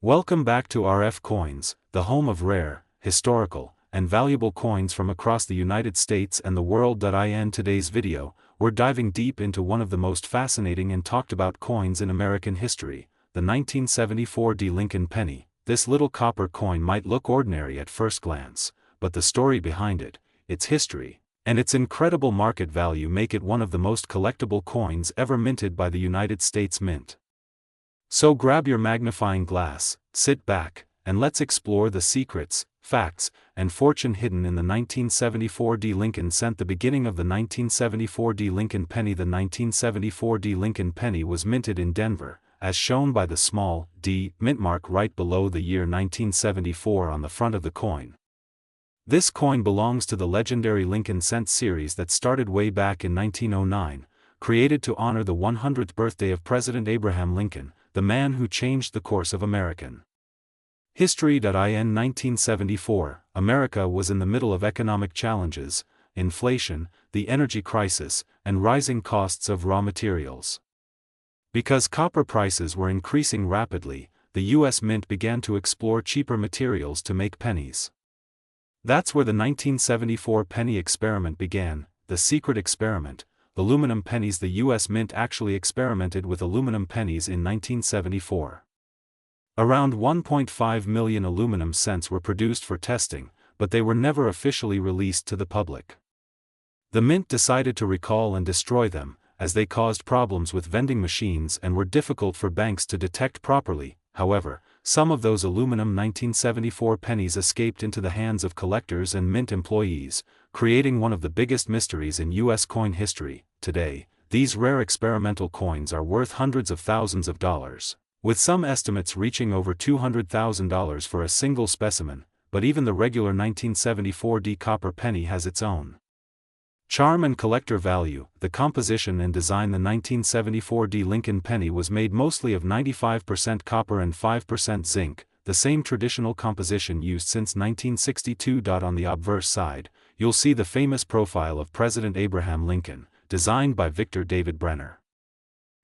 Welcome back to RF Coins, the home of rare, historical, and valuable coins from across the United States and the world. In today's video, we're diving deep into one of the most fascinating and talked about coins in American history, the 1974 Lincoln penny. This little copper coin might look ordinary at first glance, but the story behind it, its history, and its incredible market value make it one of the most collectible coins ever minted by the United States Mint. So grab your magnifying glass, sit back, and let's explore the secrets, facts, and fortune hidden in the 1974 Lincoln cent. The beginning of the 1974 Lincoln penny. The 1974 Lincoln penny was minted in Denver, as shown by the small D mint mark right below the year 1974 on the front of the coin. This coin belongs to the legendary Lincoln cent series that started way back in 1909, created to honor the 100th birthday of President Abraham Lincoln, the man who changed the course of American history. In 1974, America was in the middle of economic challenges, inflation, the energy crisis, and rising costs of raw materials. Because copper prices were increasing rapidly, the U.S. Mint began to explore cheaper materials to make pennies. That's where the 1974 penny experiment began, the secret experiment. Aluminum pennies. The U.S. Mint actually experimented with aluminum pennies in 1974. Around 1.5 million aluminum cents were produced for testing, but they were never officially released to the public. The Mint decided to recall and destroy them, as they caused problems with vending machines and were difficult for banks to detect properly. However, some of those aluminum 1974 pennies escaped into the hands of collectors and Mint employees, creating one of the biggest mysteries in U.S. coin history. Today, these rare experimental coins are worth hundreds of thousands of dollars, with some estimates reaching over $200,000 for a single specimen, but even the regular 1974 copper penny has its own charm and collector value. The composition and design. The 1974 Lincoln penny was made mostly of 95% copper and 5% zinc, the same traditional composition used since 1962. On the obverse side, you'll see the famous profile of President Abraham Lincoln, designed by Victor David Brenner.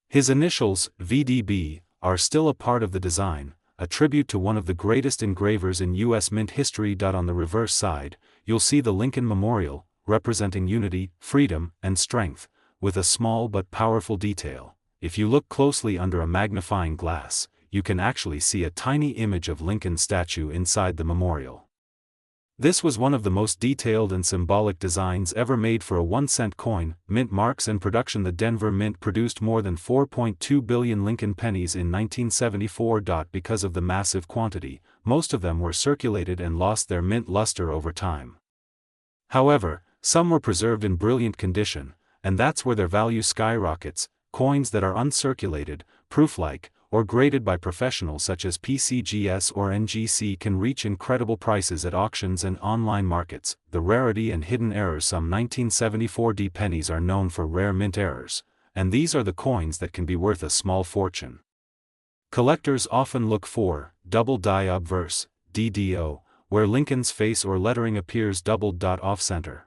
His initials, VDB, are still a part of the design, a tribute to one of the greatest engravers in U.S. Mint history. On the reverse side, you'll see the Lincoln Memorial, representing unity, freedom, and strength, with a small but powerful detail. If you look closely under a magnifying glass, you can actually see a tiny image of Lincoln's statue inside the memorial. This was one of the most detailed and symbolic designs ever made for a 1-cent coin. Mint marks and production. The Denver Mint produced more than 4.2 billion Lincoln pennies in 1974. Because of the massive quantity, most of them were circulated and lost their mint luster over time. However, some were preserved in brilliant condition, and that's where their value skyrockets. Coins that are uncirculated, proof-like, or graded by professionals such as PCGS or NGC can reach incredible prices at auctions and online markets. The rarity and hidden errors. Some 1974 pennies are known for rare mint errors, and these are the coins that can be worth a small fortune. Collectors often look for double die obverse, DDO, where Lincoln's face or lettering appears doubled. Off-center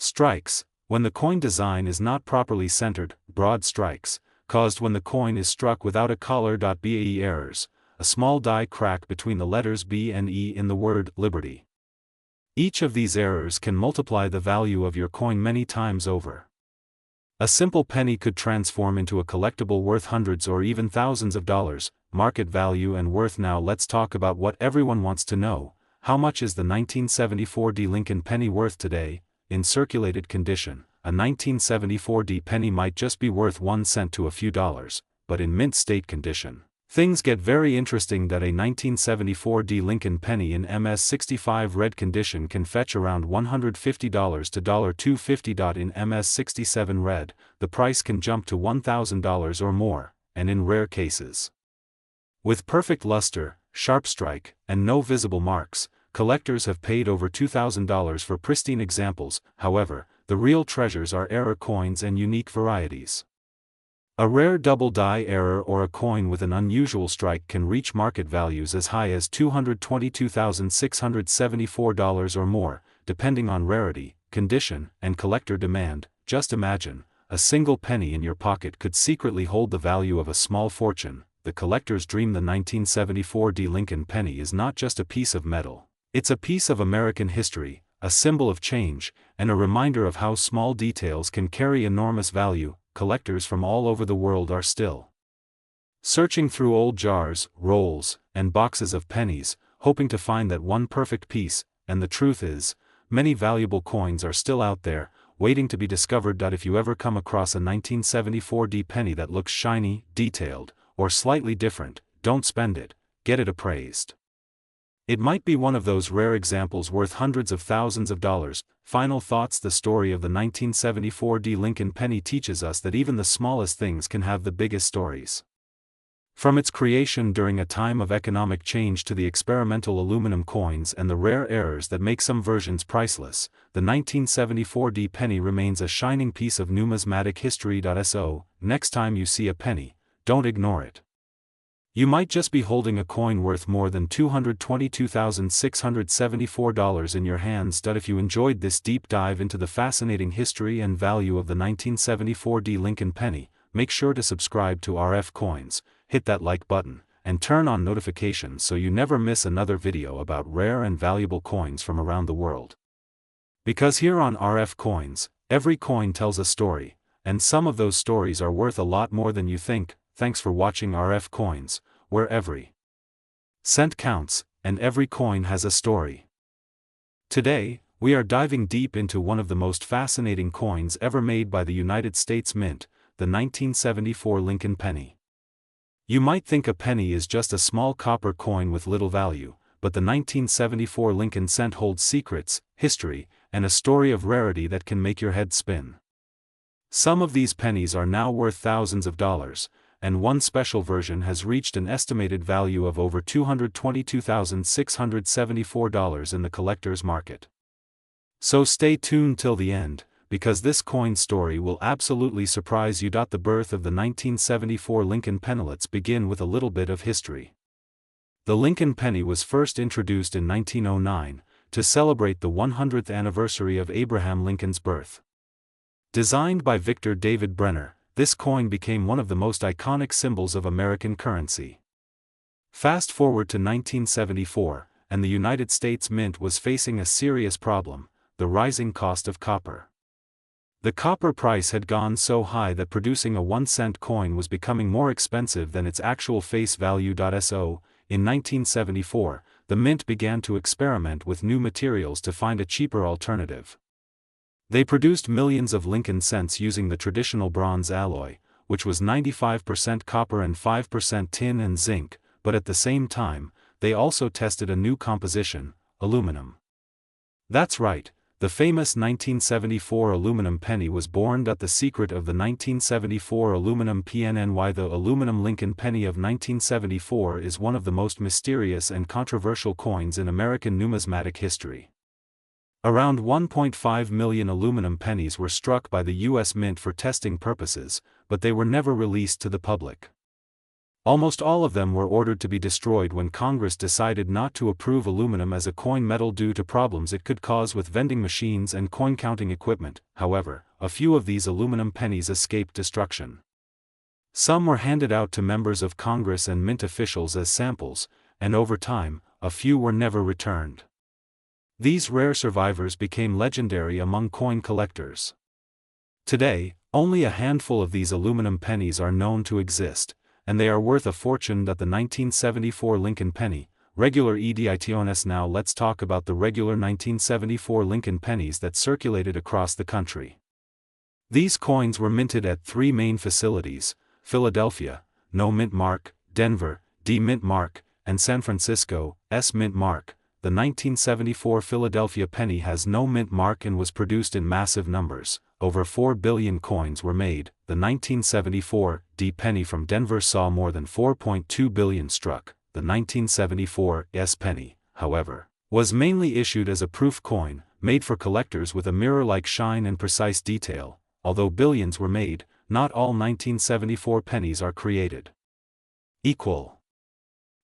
strikes, when the coin design is not properly centered. Broad strikes, caused when the coin is struck without a collar. BAE errors, a small die crack between the letters B and E in the word liberty. Each of these errors can multiply the value of your coin many times over. A simple penny could transform into a collectible worth hundreds or even thousands of dollars. Market value and worth. Now let's talk about what everyone wants to know. How much is the 1974 Lincoln penny worth today? In circulated condition, a 1974 penny might just be worth 1 cent to a few dollars, but in mint state condition, things get very interesting. A 1974 Lincoln penny in MS65 red condition can fetch around $150 to $250. In MS67 red, the price can jump to $1,000 or more, and in rare cases, with perfect luster, sharp strike, and no visible marks, collectors have paid over $2,000 for pristine examples. However, the real treasures are error coins and unique varieties. A rare double die error or a coin with an unusual strike can reach market values as high as $222,674 or more, depending on rarity, condition, and collector demand. Just imagine, a single penny in your pocket could secretly hold the value of a small fortune. the collector's dream. The 1974 Lincoln penny is not just a piece of metal. It's a piece of American history, a symbol of change, and a reminder of how small details can carry enormous value. Collectors from all over the world are still searching through old jars, rolls, and boxes of pennies, hoping to find that one perfect piece, and the truth is, many valuable coins are still out there, waiting to be discovered. If you ever come across a 1974 penny that looks shiny, detailed, or slightly different, don't spend it, get it appraised. It might be one of those rare examples worth hundreds of thousands of dollars. Final thoughts. The story of the 1974 Lincoln penny teaches us that even the smallest things can have the biggest stories. From its creation during a time of economic change to the experimental aluminum coins and the rare errors that make some versions priceless, the 1974 penny remains a shining piece of numismatic history. So, next time you see a penny, don't ignore it. You might just be holding a coin worth more than $222,674 in your hands. If you enjoyed this deep dive into the fascinating history and value of the 1974 Lincoln penny, make sure to subscribe to RF Coins, hit that like button, and turn on notifications so you never miss another video about rare and valuable coins from around the world. Because here on RF Coins, every coin tells a story, and some of those stories are worth a lot more than you think. Thanks for watching RF Coins, where every cent counts, and every coin has a story. Today, we are diving deep into one of the most fascinating coins ever made by the United States Mint, the 1974 Lincoln penny. You might think a penny is just a small copper coin with little value, but the 1974 Lincoln cent holds secrets, history, and a story of rarity that can make your head spin. Some of these pennies are now worth thousands of dollars, and one special version has reached an estimated value of over $222,674 in the collector's market. So stay tuned till the end, because this coin story will absolutely surprise you. The birth of the 1974 Lincoln penny. Let's begin with a little bit of history. The Lincoln penny was first introduced in 1909, to celebrate the 100th anniversary of Abraham Lincoln's birth. Designed by Victor David Brenner, this coin became one of the most iconic symbols of American currency. Fast forward to 1974, and the United States Mint was facing a serious problem: the rising cost of copper. The copper price had gone so high that producing a 1-cent coin was becoming more expensive than its actual face value. So, in 1974, the Mint began to experiment with new materials to find a cheaper alternative. They produced millions of Lincoln cents using the traditional bronze alloy, which was 95% copper and 5% tin and zinc, but at the same time, they also tested a new composition, aluminum. That's right. The famous 1974 aluminum penny was born. The secret of the 1974 aluminum PNNY. The aluminum Lincoln penny of 1974 is one of the most mysterious and controversial coins in American numismatic history. Around 1.5 million aluminum pennies were struck by the U.S. Mint for testing purposes, but they were never released to the public. Almost all of them were ordered to be destroyed when Congress decided not to approve aluminum as a coin metal due to problems it could cause with vending machines and coin counting equipment. However, a few of these aluminum pennies escaped destruction. Some were handed out to members of Congress and Mint officials as samples, and over time, a few were never returned. These rare survivors became legendary among coin collectors. Today, only a handful of these aluminum pennies are known to exist, and they are worth a fortune. The 1974 Lincoln penny, regular editions. Now let's talk about the regular 1974 Lincoln pennies that circulated across the country. These coins were minted at 3 main facilities: Philadelphia, No Mint Mark; Denver, D Mint Mark; and San Francisco, S Mint Mark. The 1974 Philadelphia penny has no mint mark and was produced in massive numbers. Over 4 billion coins were made. The 1974 penny from Denver saw more than 4.2 billion struck. The 1974 S penny, however, was mainly issued as a proof coin, made for collectors with a mirror-like shine and precise detail. Although billions were made, not all 1974 pennies are created equal.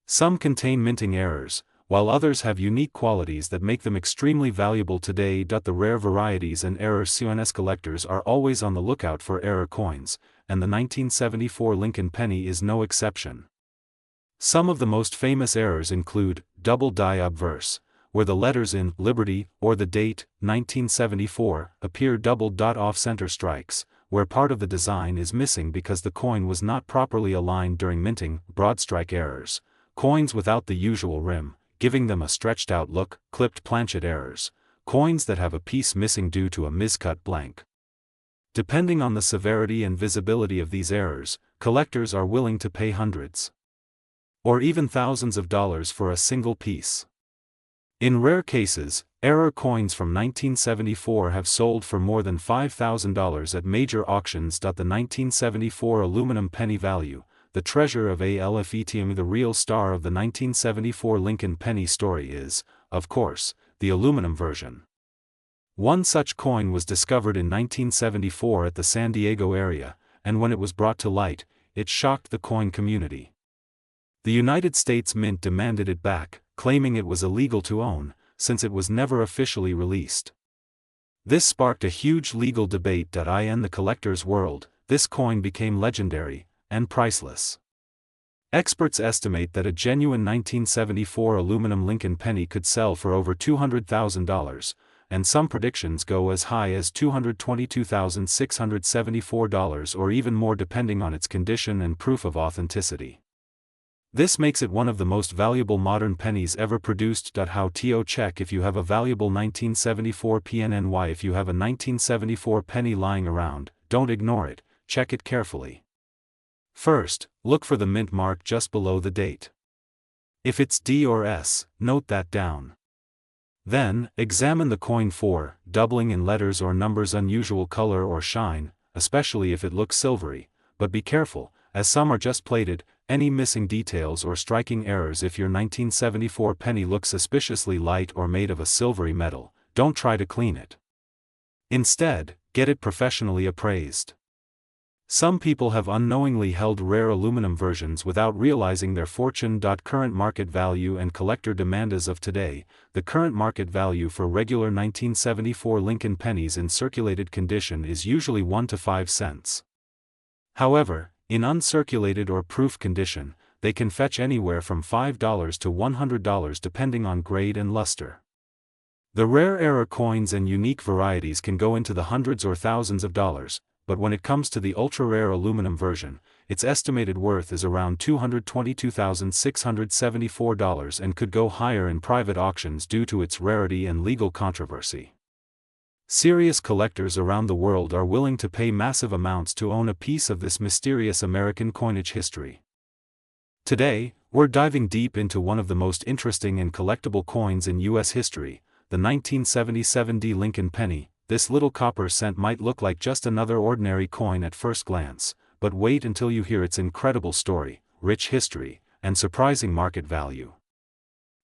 Some contain minting errors, while others have unique qualities that make them extremely valuable today. The rare varieties and error coins. Collectors are always on the lookout for error coins, and the 1974 Lincoln penny is no exception. Some of the most famous errors include double die obverse, where the letters in Liberty or the date 1974 appear double off-center strikes, where part of the design is missing because the coin was not properly aligned during minting, broad strike errors, coins without the usual rim, giving them a stretched out look, clipped planchet errors, coins that have a piece missing due to a miscut blank. Depending on the severity and visibility of these errors, collectors are willing to pay hundreds or even thousands of dollars for a single piece. In rare cases, error coins from 1974 have sold for more than $5,000 at major auctions. The 1974 aluminum penny value, the treasure of ALFETM. The real star of the 1974 Lincoln penny story is, of course, the aluminum version. One such coin was discovered in 1974 at the San Diego area, and when it was brought to light, it shocked the coin community. The United States Mint demanded it back, claiming it was illegal to own, since it was never officially released. This sparked a huge legal debate. In the collector's world, this coin became legendary and priceless. Experts estimate that a genuine 1974 aluminum Lincoln penny could sell for over $200,000, and some predictions go as high as $222,674 or even more depending on its condition and proof of authenticity. This makes it one of the most valuable modern pennies ever produced. How to check if you have a valuable 1974 PNNY. If you have a 1974 penny lying around, don't ignore it, check it carefully. First, look for the mint mark just below the date. If it's D or S, note that down. Then, examine the coin for doubling in letters or numbers, unusual color or shine, especially if it looks silvery, but be careful, as some are just plated, any missing details or striking errors. If your 1974 penny looks suspiciously light or made of a silvery metal, don't try to clean it. Instead, get it professionally appraised. Some people have unknowingly held rare aluminum versions without realizing their fortune. Current market value and collector demand. As of today, the current market value for regular 1974 Lincoln pennies in circulated condition is usually 1 to 5 cents. However, in uncirculated or proof condition, they can fetch anywhere from $5 to $100 depending on grade and luster. The rare error coins and unique varieties can go into the hundreds or thousands of dollars, but when it comes to the ultra-rare aluminum version, its estimated worth is around $222,674 and could go higher in private auctions due to its rarity and legal controversy. Serious collectors around the world are willing to pay massive amounts to own a piece of this mysterious American coinage history. Today, we're diving deep into one of the most interesting and collectible coins in U.S. history, the 1977 Lincoln penny. This little copper cent might look like just another ordinary coin at first glance, but wait until you hear its incredible story, rich history, and surprising market value.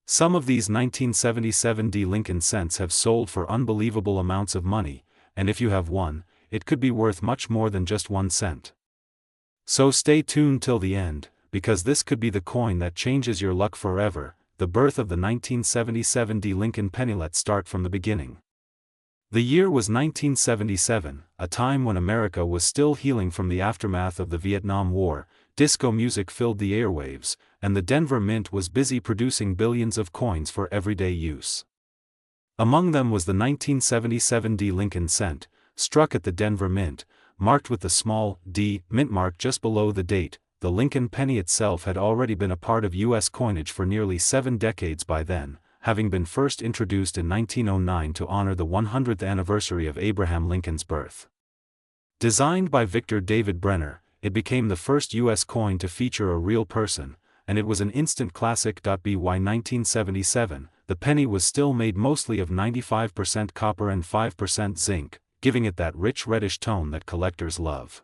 Some of these 1977 Lincoln cents have sold for unbelievable amounts of money, and if you have one, it could be worth much more than just 1 cent. So stay tuned till the end, because this could be the coin that changes your luck forever. The birth of the 1977 Lincoln penny. Let's start from the beginning. The year was 1977, a time when America was still healing from the aftermath of the Vietnam War. Disco music filled the airwaves, and the Denver Mint was busy producing billions of coins for everyday use. Among them was the 1977 Lincoln cent, struck at the Denver Mint, marked with the small D mint mark just below the date. The Lincoln penny itself had already been a part of U.S. coinage for nearly 7 decades by then, having been first introduced in 1909 to honor the 100th anniversary of Abraham Lincoln's birth. Designed by Victor David Brenner, it became the first U.S. coin to feature a real person, and it was an instant classic. By 1977, the penny was still made mostly of 95% copper and 5% zinc, giving it that rich reddish tone that collectors love.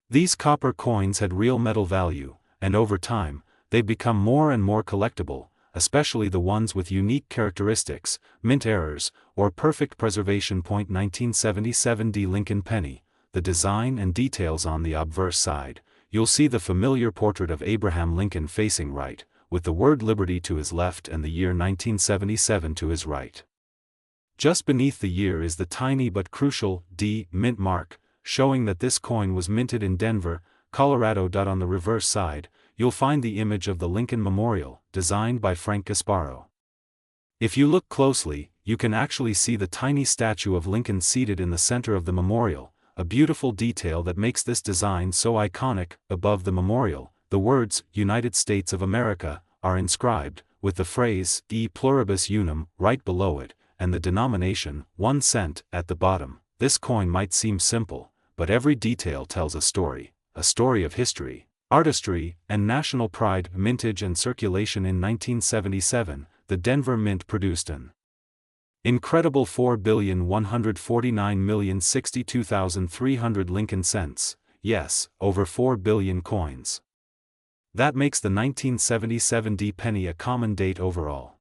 These copper coins had real metal value, and over time, they've become more and more collectible, especially the ones with unique characteristics, mint errors, or perfect preservation. 1977 Lincoln penny. The design and details. On the obverse side, you'll see the familiar portrait of Abraham Lincoln facing right, with the word Liberty to his left and the year 1977 to his right. Just beneath the year is the tiny but crucial D mint mark, showing that this coin was minted in Denver, Colorado. On the reverse side, you'll find the image of the Lincoln Memorial, designed by Frank Gasparo. If you look closely, you can actually see the tiny statue of Lincoln seated in the center of the memorial, a beautiful detail that makes this design so iconic. Above the memorial, the words, United States of America, are inscribed, with the phrase, E pluribus unum, right below it, and the denomination, 1 cent, at the bottom. This coin might seem simple, but every detail tells a story of history, artistry, and national pride. Mintage and circulation. In 1977, the Denver Mint produced an incredible 4,149,062,300 Lincoln cents, yes, over 4 billion coins. That makes the 1977 D penny a common date overall.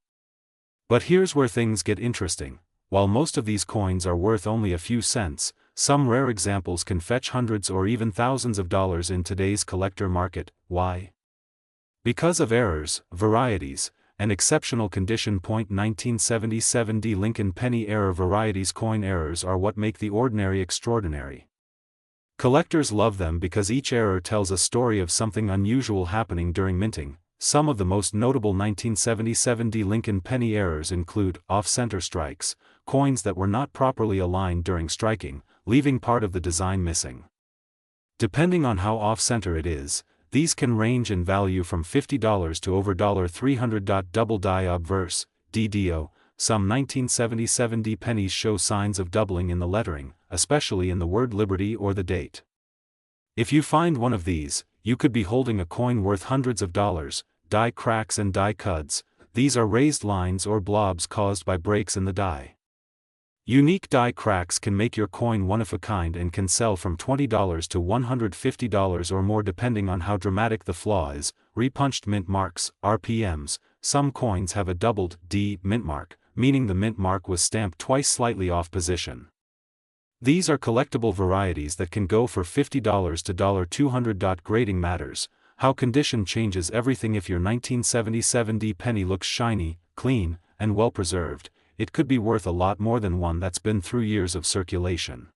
But here's where things get interesting. While most of these coins are worth only a few cents, some rare examples can fetch hundreds or even thousands of dollars in today's collector market. Why? Because of errors, varieties, and exceptional condition. 1977 D Lincoln penny error. Varieties. Coin errors are what make the ordinary extraordinary. Collectors love them because each error tells a story of something unusual happening during minting. Some of the most notable 1977 D Lincoln penny errors include off-center strikes, coins that were not properly aligned during striking, leaving part of the design missing. Depending on how off-center it is, these can range in value from $50 to over $300. Double die obverse, DDO. Some 1977 D pennies show signs of doubling in the lettering, especially in the word liberty or the date. If you find one of these, you could be holding a coin worth hundreds of dollars. Die cracks and die cuds. These are raised lines or blobs caused by breaks in the die. Unique die cracks can make your coin one of a kind and can sell from $20 to $150 or more depending on how dramatic the flaw is. Repunched mint marks, RPMs. Some coins have a doubled D mint mark, meaning the mint mark was stamped twice slightly off position. These are collectible varieties that can go for $50 to $200. Grading matters. How condition changes everything. If your 1977 D penny looks shiny, clean, and well preserved, it could be worth a lot more than one that's been through years of circulation.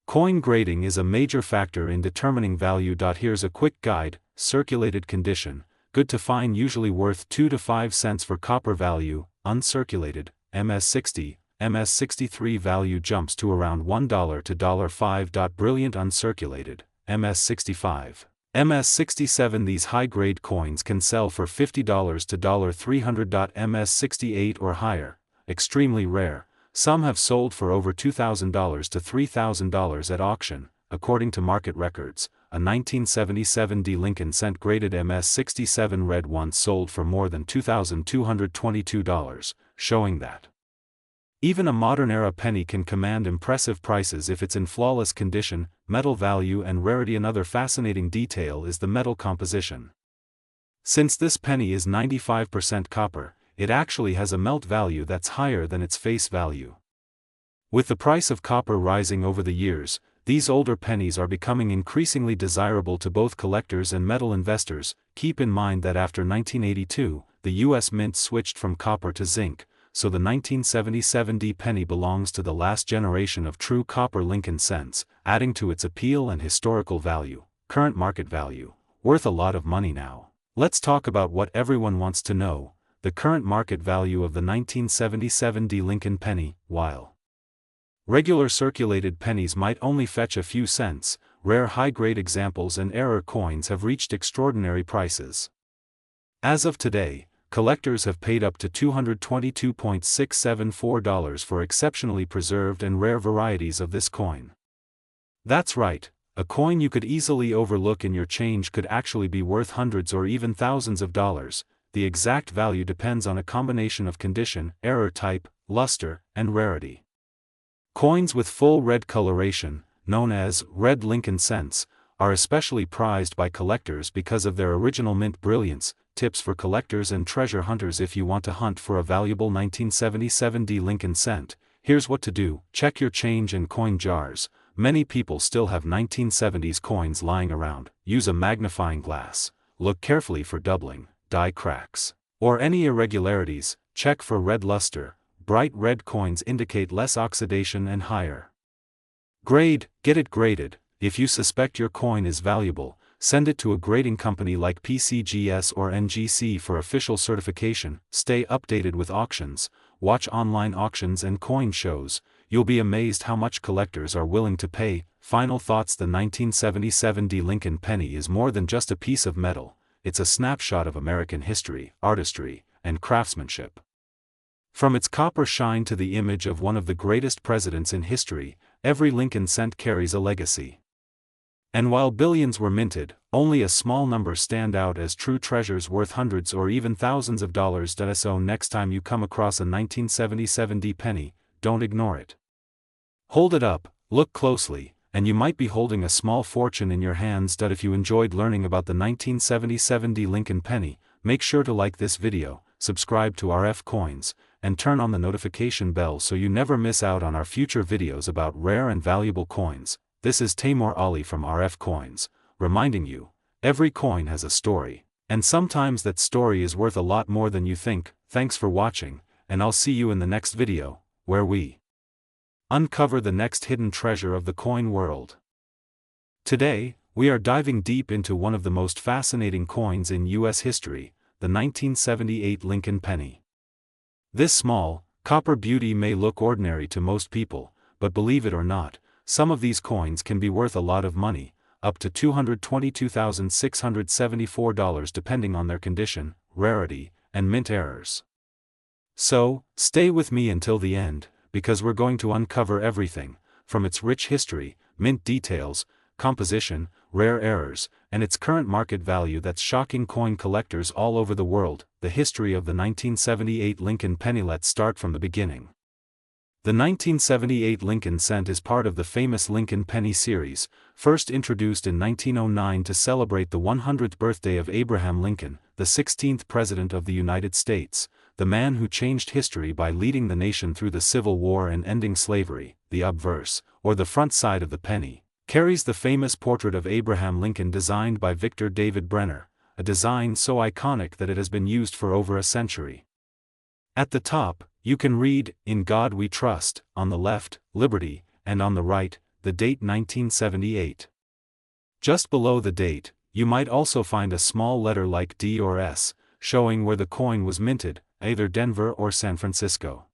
Coin grading is a major factor in determining value. Here's a quick guide. Circulated condition, good to fine, usually worth 2 to 5 cents for copper. Value, uncirculated, MS60, MS63 value jumps to around $1 to $5. Brilliant uncirculated, MS65, MS67. These high-grade coins can sell for $50 to $300. MS68 or higher, extremely rare. Some have sold for over $2,000 to $3,000 at auction, according to market records. A 1977 D Lincoln cent graded MS67 red once sold for more than $2,222, showing that even a modern-era penny can command impressive prices if it's in flawless condition. Metal value and rarity. Another fascinating detail is the metal composition. Since this penny is 95% copper, it actually has a melt value that's higher than its face value. With the price of copper rising over the years, these older pennies are becoming increasingly desirable to both collectors and metal investors. Keep in mind that after 1982, the U.S. Mint switched from copper to zinc, so the 1977 D penny belongs to the last generation of true copper Lincoln cents, adding to its appeal and historical value. Current market value, worth a lot of money now. Let's talk about what everyone wants to know, the current market value of the 1977 D Lincoln penny. While regular circulated pennies might only fetch a few cents, rare high-grade examples and error coins have reached extraordinary prices. As of today, collectors have paid up to $222.674 for exceptionally preserved and rare varieties of this coin. That's right, a coin you could easily overlook in your change could actually be worth hundreds or even thousands of dollars. The exact value depends on a combination of condition, error type, luster, and rarity. Coins with full red coloration, known as red Lincoln cents, are especially prized by collectors because of their original mint brilliance. Tips for collectors and treasure hunters. If you want to hunt for a valuable 1977 D Lincoln cent, here's what to do. Check your change and coin jars. Many people still have 1970s coins lying around. Use a magnifying glass. Look carefully for doubling, die cracks, or any irregularities. Check for red luster. Bright red coins indicate less oxidation and higher grade. Get it graded. If you suspect your coin is valuable, send it to a grading company like PCGS or NGC for official certification, stay updated with auctions, watch online auctions and coin shows. You'll be amazed how much collectors are willing to pay. Final thoughts: the 1977 Lincoln penny is more than just a piece of metal, it's a snapshot of American history, artistry, and craftsmanship. From its copper shine to the image of one of the greatest presidents in history, every Lincoln cent carries a legacy. And while billions were minted, only a small number stand out as true treasures worth hundreds or even thousands of dollars. So next time you come across a 1977 penny, don't ignore it. Hold it up, look closely, and you might be holding a small fortune in your hands. If you enjoyed learning about the 1977 Lincoln penny, make sure to like this video, subscribe to RF Coins, and turn on the notification bell so you never miss out on our future videos about rare and valuable coins. This is Taimur Ali from RF Coins, reminding you, every coin has a story, and sometimes that story is worth a lot more than you think. Thanks for watching, and I'll see you in the next video, where we uncover the next hidden treasure of the coin world. Today, we are diving deep into one of the most fascinating coins in U.S. history, the 1978 Lincoln penny. This small, copper beauty may look ordinary to most people, but believe it or not, some of these coins can be worth a lot of money, up to $222,674 depending on their condition, rarity, and mint errors. So, stay with me until the end, because we're going to uncover everything, from its rich history, mint details, composition, rare errors, and its current market value that's shocking coin collectors all over the world. The history of the 1978 Lincoln penny. Let's start from the beginning. The 1978 Lincoln cent is part of the famous Lincoln penny series, first introduced in 1909 to celebrate the 100th birthday of Abraham Lincoln, the 16th President of the United States, the man who changed history by leading the nation through the Civil War and ending slavery. The obverse, or the front side of the penny, carries the famous portrait of Abraham Lincoln designed by Victor David Brenner, a design so iconic that it has been used for over a century. At the top, you can read, "In God We Trust," on the left, "Liberty," and on the right, the date 1978. Just below the date, you might also find a small letter like D or S, showing where the coin was minted, either Denver or San Francisco.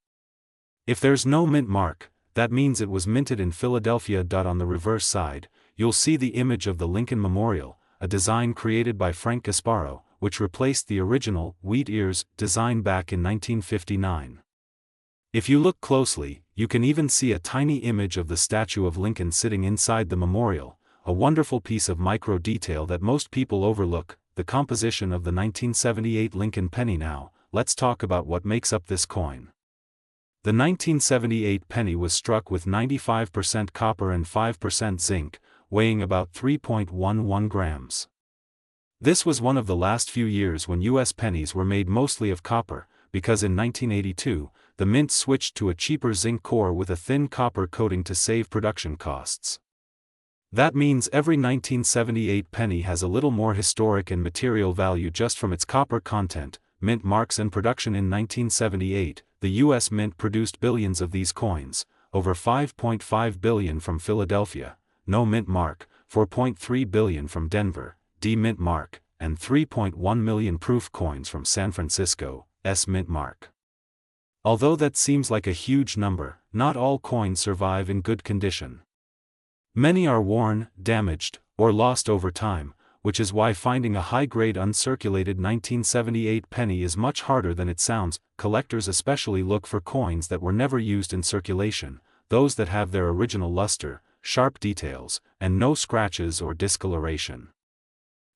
If there's no mint mark, that means it was minted in Philadelphia. On the reverse side, you'll see the image of the Lincoln Memorial, a design created by Frank Gasparo, which replaced the original wheat ears design back in 1959. If you look closely, you can even see a tiny image of the statue of Lincoln sitting inside the memorial, a wonderful piece of micro detail that most people overlook. The composition of the 1978 Lincoln penny. Now, let's talk about what makes up this coin. The 1978 penny was struck with 95% copper and 5% zinc, weighing about 3.11 grams. This was one of the last few years when U.S. pennies were made mostly of copper, because in 1982, the mint switched to a cheaper zinc core with a thin copper coating to save production costs. That means every 1978 penny has a little more historic and material value just from its copper content. Mint marks and production. In 1978, the U.S. Mint produced billions of these coins, over 5.5 billion from Philadelphia, no mint mark, 4.3 billion from Denver, D mint mark, and 3.1 million proof coins from San Francisco, S mint mark. Although that seems like a huge number, not all coins survive in good condition. Many are worn, damaged, or lost over time, which is why finding a high-grade uncirculated 1978 penny is much harder than it sounds. Collectors especially look for coins that were never used in circulation, those that have their original luster, sharp details, and no scratches or discoloration.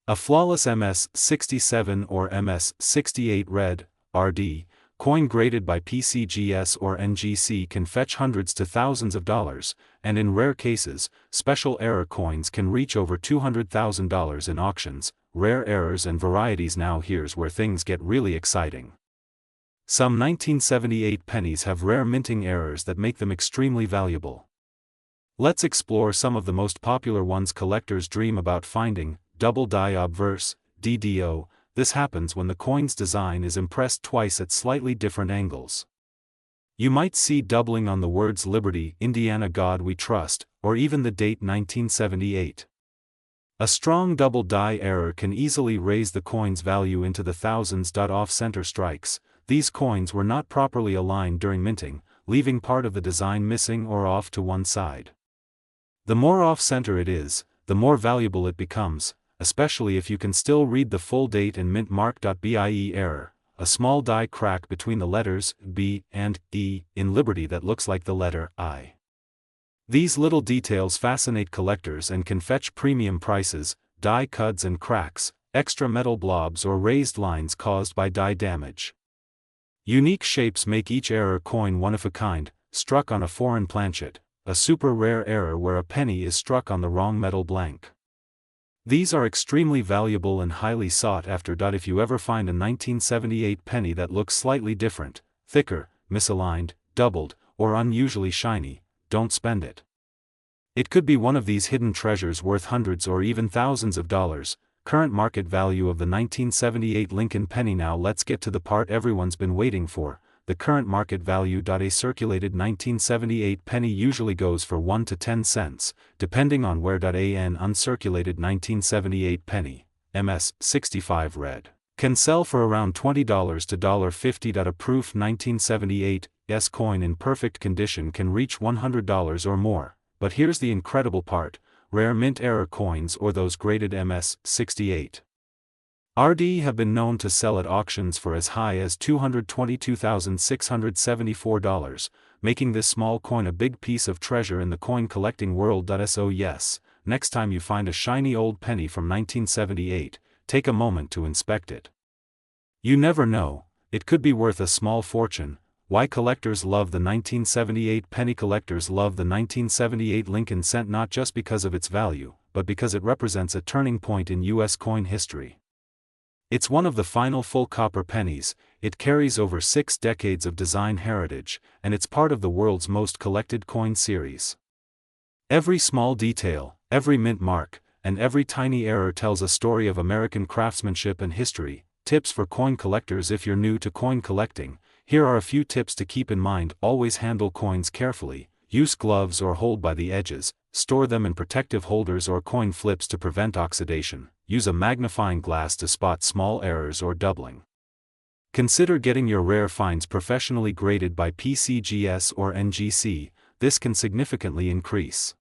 A flawless MS-67 or MS-68 red, RD, coin graded by PCGS or NGC can fetch hundreds to thousands of dollars, and in rare cases, special error coins can reach over $200,000 in auctions. Rare errors and varieties. Now here's where things get really exciting. Some 1978 pennies have rare minting errors that make them extremely valuable. Let's explore some of the most popular ones collectors dream about finding. Double die obverse, DDO. This happens when the coin's design is impressed twice at slightly different angles. You might see doubling on the words Liberty, Indiana God We Trust, or even the date 1978. A strong double die error can easily raise the coin's value into the thousands. Off-center strikes. These coins were not properly aligned during minting, leaving part of the design missing or off to one side. The more off-center it is, the more valuable it becomes, especially if you can still read the full date and mint mark. Bie error, a small die crack between the letters B and E in Liberty that looks like the letter I. These little details fascinate collectors and can fetch premium prices: die cuts and cracks, extra metal blobs or raised lines caused by die damage. Unique shapes make each error coin one of a kind, struck on a foreign planchet, a super rare error where a penny is struck on the wrong metal blank. These are extremely valuable and highly sought after. If you ever find a 1978 penny that looks slightly different, thicker, misaligned, doubled, or unusually shiny, don't spend it. It could be one of these hidden treasures worth hundreds or even thousands of dollars. Current market value of the 1978 Lincoln penny. Now let's get to the part everyone's been waiting for, the current market value. A circulated 1978 penny usually goes for 1 to 10 cents, depending on where. An uncirculated 1978 penny, MS 65 red, can sell for around $20 to $50. A proof 1978 S coin in perfect condition can reach $100 or more, but here's the incredible part: rare mint error coins, or those graded MS 68 RD, have been known to sell at auctions for as high as $222,674, making this small coin a big piece of treasure in the coin collecting world. So yes, next time you find a shiny old penny from 1978, take a moment to inspect it. You never know, it could be worth a small fortune. Why collectors love the 1978 penny? Collectors love the 1978 Lincoln cent not just because of its value, but because it represents a turning point in U.S. coin history. It's one of the final full copper pennies, it carries over 6 decades of design heritage, and it's part of the world's most collected coin series. Every small detail, every mint mark, and every tiny error tells a story of American craftsmanship and history. Tips for coin collectors: if you're new to coin collecting, here are a few tips to keep in mind. Always handle coins carefully, use gloves or hold by the edges, store them in protective holders or coin flips to prevent oxidation, use a magnifying glass to spot small errors or doubling. Consider getting your rare finds professionally graded by PCGS or NGC, this can significantly increase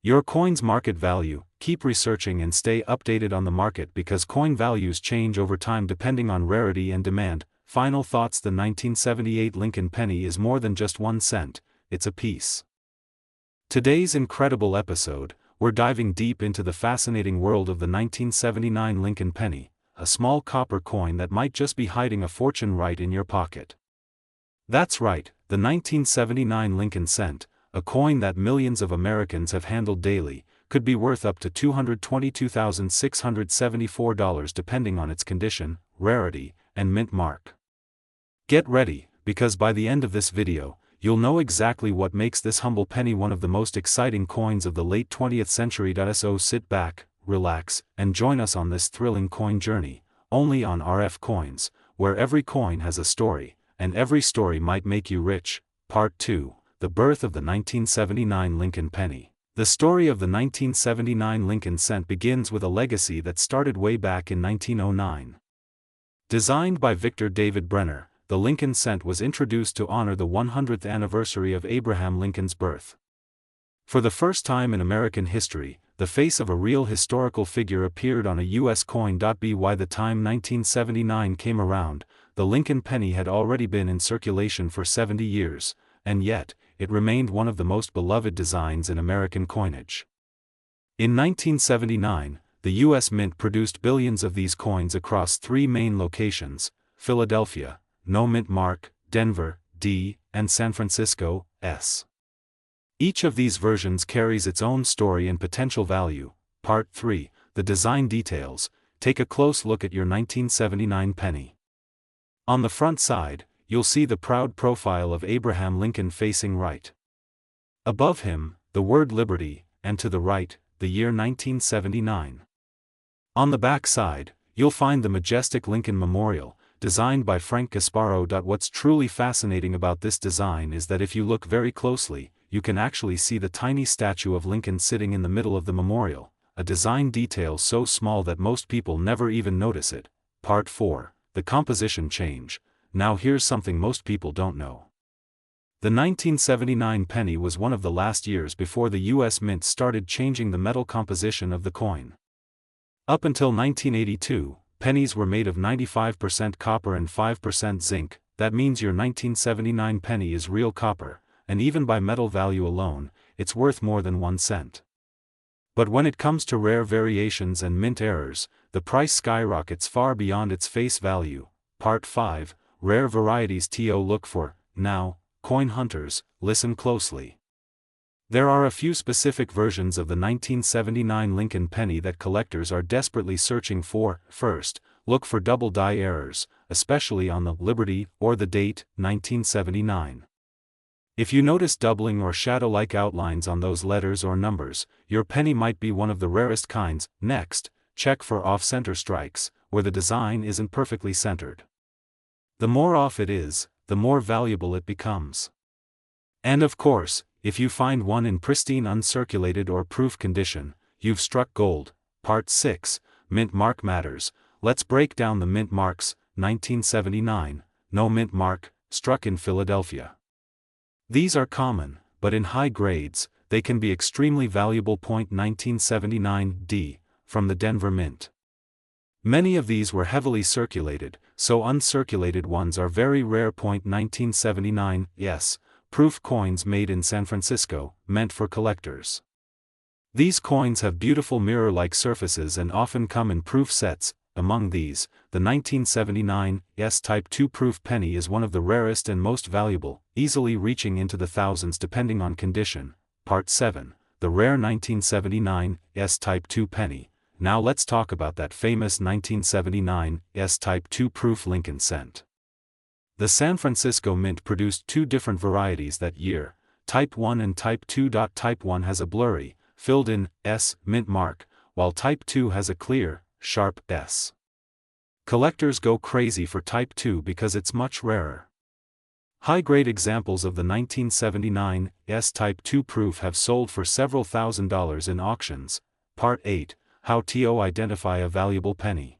your coin's market value. Keep researching and stay updated on the market because coin values change over time depending on rarity and demand. Final thoughts: the 1978 Lincoln penny is more than just 1 cent, it's a piece. Today's incredible episode, we're diving deep into the fascinating world of the 1979 Lincoln penny, a small copper coin that might just be hiding a fortune right in your pocket. That's right, the 1979 Lincoln cent, a coin that millions of Americans have handled daily, could be worth up to $222,674 depending on its condition, rarity, and mint mark. Get ready, because by the end of this video, you'll know exactly what makes this humble penny one of the most exciting coins of the late 20th century. So sit back, relax, and join us on this thrilling coin journey, only on RF Coins, where every coin has a story, and every story might make you rich. Part 2, the birth of the 1979 Lincoln penny. The story of the 1979 Lincoln cent begins with a legacy that started way back in 1909. Designed by Victor David Brenner, the Lincoln cent was introduced to honor the 100th anniversary of Abraham Lincoln's birth. For the first time in American history, the face of a real historical figure appeared on a U.S. coin. By the time 1979 came around, the Lincoln penny had already been in circulation for 70 years, and yet, it remained one of the most beloved designs in American coinage. In 1979, the U.S. Mint produced billions of these coins across 3 main locations: Philadelphia, no mint mark, Denver, D, and San Francisco, S. Each of these versions carries its own story and potential value. Part 3, the design details. Take a close look at your 1979 penny. On the front side, you'll see the proud profile of Abraham Lincoln facing right. Above him, the word Liberty, and to the right, the year 1979. On the back side, you'll find the majestic Lincoln Memorial, designed by Frank Gasparo. What's truly fascinating about this design is that if you look very closely, you can actually see the tiny statue of Lincoln sitting in the middle of the memorial, a design detail so small that most people never even notice it. Part 4, the composition change. Now here's something most people don't know. The 1979 penny was one of the last years before the US Mint started changing the metal composition of the coin. Up until 1982, pennies were made of 95% copper and 5% zinc. That means your 1979 penny is real copper, and even by metal value alone, it's worth more than 1 cent. But when it comes to rare variations and mint errors, the price skyrockets far beyond its face value. Part 5, Rare Varieties to Look For. Now, coin hunters, listen closely. There are a few specific versions of the 1979 Lincoln penny that collectors are desperately searching for. First, look for double die errors, especially on the Liberty or the date, 1979. If you notice doubling or shadow-like outlines on those letters or numbers, your penny might be one of the rarest kinds. Next, check for off-center strikes, where the design isn't perfectly centered. The more off it is, the more valuable it becomes. And of course, if you find one in pristine uncirculated or proof condition, you've struck gold. Part 6, Mint Mark Matters. Let's break down the mint marks. 1979, no mint mark, struck in Philadelphia. These are common, but in high grades, they can be extremely valuable. 1979 D, from the Denver Mint. Many of these were heavily circulated, so uncirculated ones are very rare. 1979 yes, proof coins made in San Francisco, meant for collectors. These coins have beautiful mirror-like surfaces and often come in proof sets. Among these, the 1979 S Type 2 proof penny is one of the rarest and most valuable, easily reaching into the thousands depending on condition. Part 7, the rare 1979 S Type 2 penny. Now let's talk about that famous 1979 S Type 2 proof Lincoln cent. The San Francisco Mint produced two different varieties that year, Type 1 and Type 2. Type 1 has a blurry, filled-in S mint mark, while Type 2 has a clear, sharp S. Collectors go crazy for Type 2 because it's much rarer. High-grade examples of the 1979 S Type 2 proof have sold for several $1,000s in auctions. Part 8, How to identify a valuable penny.